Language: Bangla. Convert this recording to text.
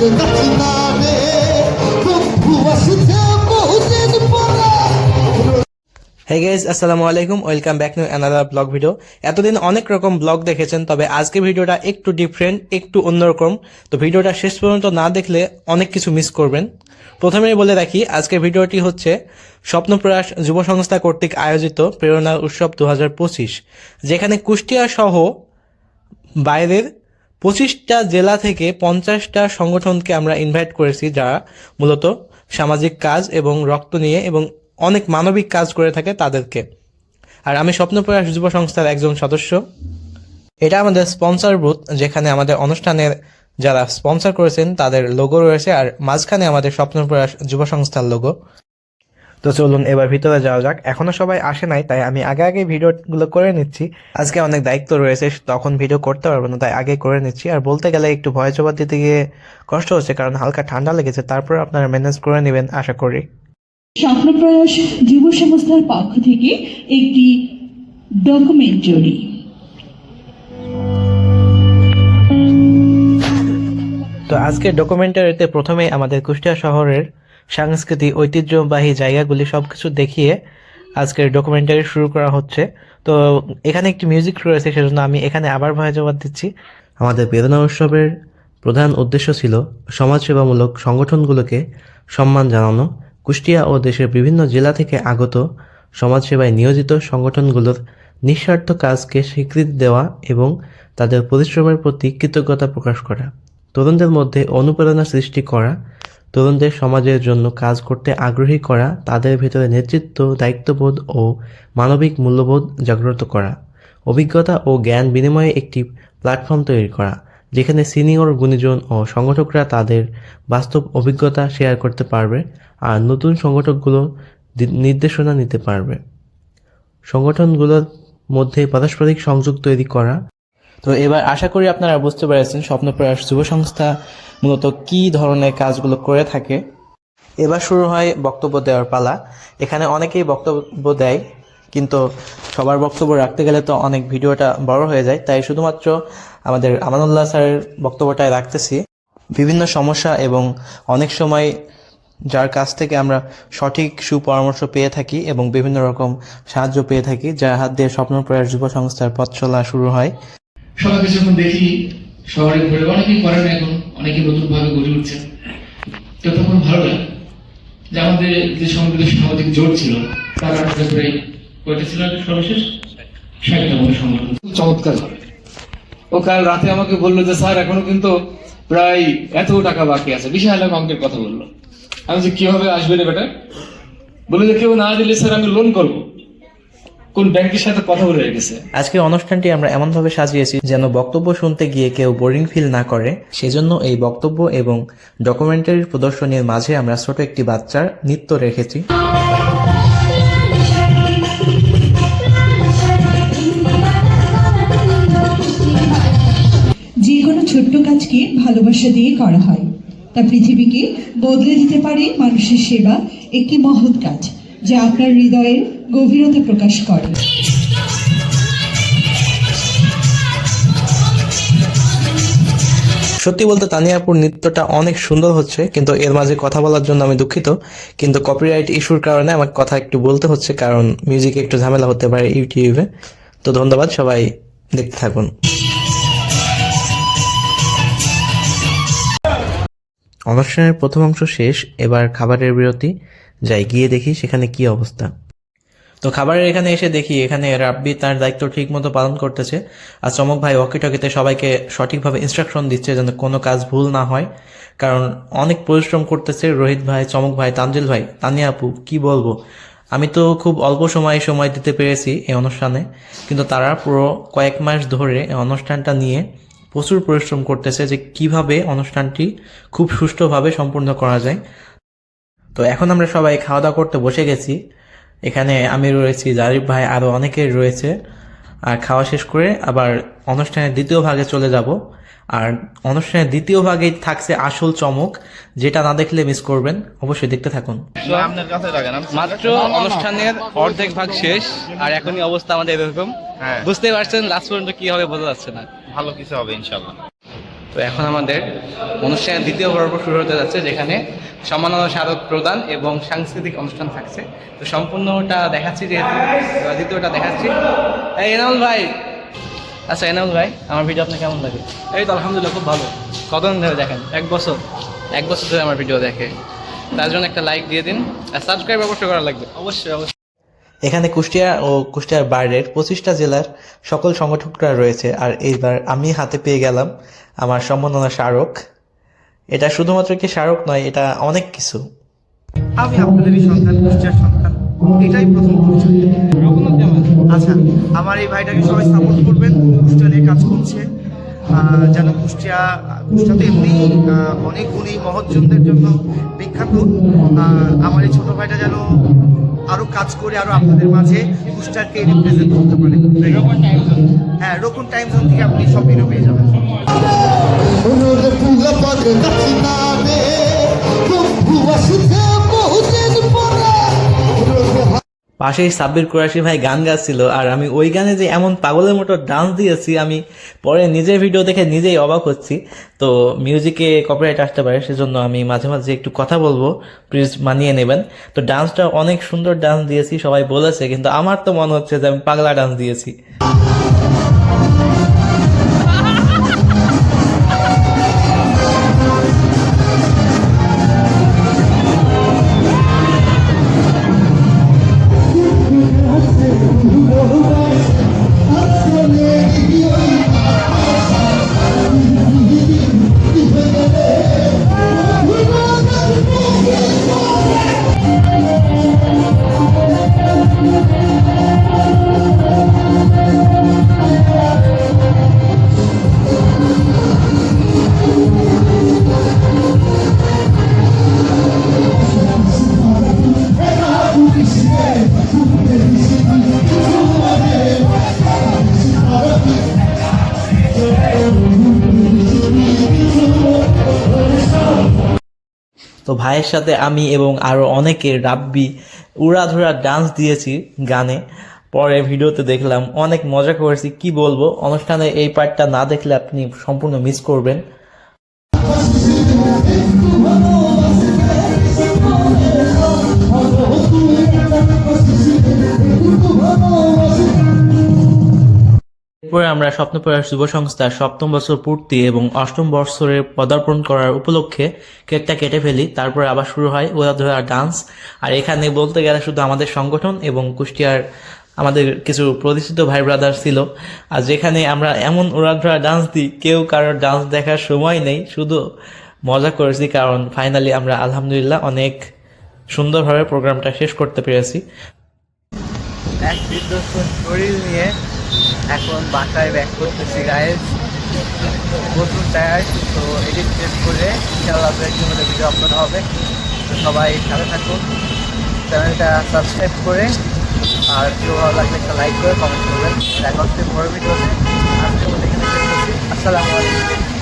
Hey guys, আসসালামু আলাইকুম, welcome back to another blog video. এতদিন অনেক রকম ব্লগ দেখেছেন, তবে আজকে ভিডিওটা একটু ডিফারেন্ট, একটু অন্যরকম। তো ভিডিওটা শেষ পর্যন্ত না দেখলে অনেক কিছু মিস করবেন। প্রথমেই বলে রাখি, আজকের ভিডিওটি হচ্ছে স্বপ্নপ্রয়াস যুব সংস্থা কর্তৃক আয়োজিত প্রেরণা উৎসব 2025, যেখানে কুষ্টিয়া সহ বাইরের 25টা জেলা থেকে 50টা সংগঠনকে আমরা ইনভাইট করেছি, যারা মূলত সামাজিক কাজ এবং রক্ত নিয়ে এবং অনেক মানবিক কাজ করে থাকে তাদেরকে। আর আমি স্বপ্নপ্রয়াস যুব সংস্থার একজন সদস্য। এটা আমাদের স্পন্সর বুথ, যেখানে আমাদের অনুষ্ঠানের যারা স্পন্সর করেছেন তাদের লোগো রয়েছে, আর মাঝখানে আমাদের স্বপ্নপ্রয়াস যুব সংস্থার লোগো। তো চলুন এবার ভিতরে যাওয়া যাক। এখনো সবাই আসে নাই, তাই আমি আগে ভিডিওগুলো করে নিচ্ছি। আজকে অনেক দায়িত্ব রয়েছে, তখন ভিডিও করতে পারবো না, তাই আগে করে নিচ্ছি। আর বলতে গেলে একটু ভয় জবাব দিতে গিয়ে কষ্ট হচ্ছে, কারণ হালকা ঠান্ডা লেগেছে। তারপর আপনারা ম্যানেজ করে নেবেন আশা করি। স্বপ্নপ্রয়াস যুব সংস্থার পক্ষ থেকে একটি ডকুমেন্টারি। তো আজকের ডকুমেন্টারিতে প্রথমে আমাদের কুষ্টিয়া শহরের সাংস্কৃতিক ঐতিহ্যবাহী জায়গাগুলি সবকিছু দেখিয়ে আজকের ডকুমেন্টারি শুরু করা হচ্ছে। তো এখানে একটি মিউজিক রয়েছে, সেজন্য আমি এখানে আবার ভয় জবাব দিচ্ছি। আমাদের প্রেরণা উৎসবের প্রধান উদ্দেশ্য ছিল সমাজসেবামূলক সংগঠনগুলোকে সম্মান জানানো, কুষ্টিয়া ও দেশের বিভিন্ন জেলা থেকে আগত সমাজসেবায় নিয়োজিত সংগঠনগুলোর নিঃস্বার্থ কাজকে স্বীকৃতি দেওয়া এবং তাদের পরিশ্রমের প্রতি কৃতজ্ঞতা প্রকাশ করা, তরুণদের মধ্যে অনুপ্রেরণা সৃষ্টি করা, তরুণদের সমাজের জন্য কাজ করতে আগ্রহী করা, তাদের ভেতরে নেতৃত্ব, দায়িত্ববোধ ও মানবিক মূল্যবোধ জাগ্রত করা, অভিজ্ঞতা ও জ্ঞান বিনিময়ে একটি প্ল্যাটফর্ম তৈরি করা, যেখানে সিনিয়র গুণীজন ও সংগঠকরা তাদের বাস্তব অভিজ্ঞতা শেয়ার করতে পারবে আর নতুন সংগঠকগুলো নির্দেশনা নিতে পারবে। সংগঠনগুলোর মধ্যে পারস্পরিক সংযোগ তৈরি করা। তো এবার আশা করি আপনারা বুঝতে পেরেছেন স্বপ্নপ্রয়াস যুব সংস্থা মূলত কী ধরনের কাজগুলো করে থাকে। এবার শুরু হয় বক্তব্য দেওয়ার পালা। এখানে অনেকেই বক্তব্য দেয়, কিন্তু সবার বক্তব্য রাখতে গেলে তো অনেক ভিডিওটা বড় হয়ে যায়, তাই শুধুমাত্র আমাদের আমানুল্লাহ স্যারের বক্তব্যটাই রাখতেছি। বিভিন্ন সমস্যা এবং অনেক সময় যার কাছ থেকে আমরা সঠিক সুপরামর্শ পেয়ে থাকি এবং বিভিন্ন রকম সাহায্য পেয়ে থাকি, যার হাত দিয়ে স্বপ্নপ্রয়াস যুব সংস্থার পথ চলা শুরু হয়। সবাইকে যখন দেখি শহরে ঘুরে, অনেকেই করেন এখন, অনেকে নতুন ভাবে গড়ে উঠছে, তো তখন ভালো লাগে যে আমাদের যে সামাজিক জোট ছিল তার প্রায় কয়টা ছিল সর্বশেষ 60টা মতো সংগঠন। চমৎকার। ও কাল রাতে আমাকে বললো যে স্যার এখনো কিন্তু প্রায় এত টাকা বাকি আছে, বিশাল অঙ্কের কথা বললো। আমি যে কিভাবে আসবে রে বেটা, বলে যে কেউ না দিলে স্যার আমি লোন করবো, কোন ব্যাংকের সাথে কথা বলে রেখেছে। আজকে অনুষ্ঠানটি আমরা এমনভাবে সাজিয়েছি যেন বক্তব্য শুনতে গিয়ে কেউ বোরিং ফিল না করে। সেজন্য এই বক্তব্য এবং ডকুমেন্টারির প্রদর্শনীর মাঝে আমরা ছোট একটি বাচ্চার নৃত্য রেখেছি। যে কোনো ছোট্ট কাজকে ভালোবাসা দিয়ে করা হয়, তা পৃথিবীকে বদলে দিতে পারে। মানুষের সেবা একটি মহৎ কাজ, যা আপনার হৃদয়ের গভীরতা প্রকাশ করে। সত্যি বলতে তানিয়াপুর নৃত্যটা অনেক সুন্দর হচ্ছে, কিন্তু এর মাঝে কথা বলার জন্য আমি দুঃখিত, কিন্তু কপিরাইট ইস্যুর কারণে আমার কথা একটু বলতে হচ্ছে, কারণ মিউজিকে একটু ঝামেলা হতে পারে ইউটিউবে। তো ধন্যবাদ, সবাই দেখতে থাকুন। অনুষ্ঠানের প্রথম অংশ শেষ, এবার খাবারের বিরতি। যাই গিয়ে দেখি সেখানে কি অবস্থা। তো খাবারের এখানে এসে দেখি এখানে রাব্বি তার দায়িত্ব ঠিক মতো পালন করতেছে, আর চমক ভাই ওয়াকিটকিতে সবাইকে সঠিকভাবে ইনস্ট্রাকশন দিচ্ছে যেন কোনো কাজ ভুল না হয়, কারণ অনেক পরিশ্রম করতেছে রোহিত ভাই, চমক ভাই, তানজিল ভাই, তানিয়া আপু। কি বলবো, আমি তো খুব অল্প সময় দিতে পেরেছি এই অনুষ্ঠানে, কিন্তু তারা পুরো কয়েক মাস ধরে এই অনুষ্ঠানটা নিয়ে প্রচুর পরিশ্রম করতেছে যে কিভাবে অনুষ্ঠানটি খুব সুষ্ঠুভাবে সম্পূর্ণ করা যায়। তো এখন আমরা সবাই খাওয়া দাওয়া করতে বসে গেছি। এখানে আমি রয়েছি, জারিফ ভাই, আরও অনেকের রয়েছে। আর খাওয়া শেষ করে আবার অনুষ্ঠানের দ্বিতীয় ভাগে চলে যাব। আর অনুষ্ঠানের দ্বিতীয় ভাগেই থাকছে আসল চমক, যেটা না দেখলে মিস করবেন। অবশ্যই দেখতে থাকুন। মাত্র অনুষ্ঠানের অর্ধেক ভাগ শেষ, আর এখনই অবস্থা আমাদের এরকম। বুঝতে পারছেন লাস্ট পর্যন্ত কি হবে বোঝা যাচ্ছে না। ভালো কিছু হবে ইনশাআল্লাহ। তো এখন আমাদের অনুষ্ঠানের দ্বিতীয় পর্ব শুরু হতে যাচ্ছে, যেখানে সম্মাননা স্মারক প্রদান এবং সাংস্কৃতিক অনুষ্ঠান থাকছে। তো সম্পূর্ণটা দেখাচ্ছি, যেহেতু দ্বিতীয়টা দেখাচ্ছি। এই এনামুল ভাই, আচ্ছা এনামুল ভাই, আমার ভিডিও আপনার কেমন লাগে? এই তো আলহামদুলিল্লাহ, খুব ভালো। কতদিন ধরে দেখেন? 1 বছর। 1 বছর ধরে আমার ভিডিও দেখে, তার জন্য একটা লাইক দিয়ে দিন আর সাবস্ক্রাইব অবশ্যই করা লাগবে। অবশ্যই অবশ্যই। এখানে কুষ্টিয়া ও কুষ্টিয়ার বাইরের 25টা জেলার সকল সংগঠকরা রয়েছে। আর এইবার আমি হাতে পেয়ে গেলাম আমার সম্মাননা স্মারক। এটা শুধুমাত্র কি স্মারক নয়, এটা অনেক কিছু। আমি আপনাদেরই সন্তান, কুষ্টিয়ার সন্তান, এটাই প্রথম পরিচয়। আচ্ছা, আমার এই ভাইটাকে সবাই সাপোর্ট করবেন, কুষ্টিয়া নিয়ে কাজ করছে। যেন কুষ্টিয়া তো এমনি অনেক গুণী মহৎজনদের জন্য বিখ্যাত। আমার এই ছোট ভাইটা যেন আরো কাজ করে আরো আপনাদের মাঝে কুষ্টিয়াকে রিপ্রেজেন্ট করতে পারে। হ্যাঁ, রকুন টাইম জোন থেকে আপনি সব ভিডিও পেয়ে যাবেন। পাশেই সাব্বির কুরাশি ভাই গান গাচ্ছিল, আর আমি ওই গানে যে এমন পাগলের মতো ডান্স দিয়েছি, আমি পরে নিজের ভিডিও দেখে নিজেই অবাক হচ্ছি। তো মিউজিকে কপিরাইট আসতে পারে, সেজন্য আমি মাঝে মাঝে একটু কথা বলবো, প্লিজ মানিয়ে নেবেন। তো ডান্সটা অনেক সুন্দর ডান্স দিয়েছি সবাই বলেছে, কিন্তু আমার তো মনে হচ্ছে যে আমি পাগলা ডান্স দিয়েছি। তো ভাইয়ের সাথে আমি এবং আরও অনেকে রাব্বি উড়াধুরা ডান্স দিয়েছি গানে। পরে ভিডিওতে দেখলাম, অনেক মজা করেছি, কি বলবো। অনুষ্ঠানে এই পার্টটা না দেখলে আপনি সম্পূর্ণ মিস করবেন। এরপরে আমরা স্বপ্নপ্রয়াস যুব সংস্থার 7ম বছর পূর্তি এবং 8ম বছরে পদার্পণ করার উপলক্ষে কেকটা কেটে ফেলি। তারপরে আবার শুরু হয় উড়াধুরা ডান্স। আর এখানে বলতে গেলে শুধু আমাদের সংগঠন এবং কুষ্টিয়ার আমাদের কিছু প্রতিষ্ঠিত ভাই ব্রাদার ছিল। আর যেখানে আমরা এমন উড়াধুরা ডান্স দিই, কেউ কারোর ডান্স দেখার সময় নেই, শুধু মজা করেছি। কারণ ফাইনালি আমরা আলহামদুলিল্লাহ অনেক সুন্দরভাবে প্রোগ্রামটা শেষ করতে পেরেছি। এক বিধ্বস্ত শরীর নিয়ে এখন বাসায় ব্যাক করতেছি গাইজ। প্রচুর টায়ার্ড। তো এডিট শেষ করে ইনশাআল্লাহ একদিন মধ্যে ভিডিও আপলোড হবে। তো সবাই সাথে থাকুন, চ্যানেলটা সাবস্ক্রাইব করে, আর কেউ ভালো লাগলে একটা লাইক করে কমেন্ট করবেন। দেখা হচ্ছে পরের ভিডিওতে। আজকের মধ্যে এখানে শেষ করছি। আসসালামু আলাইকুম।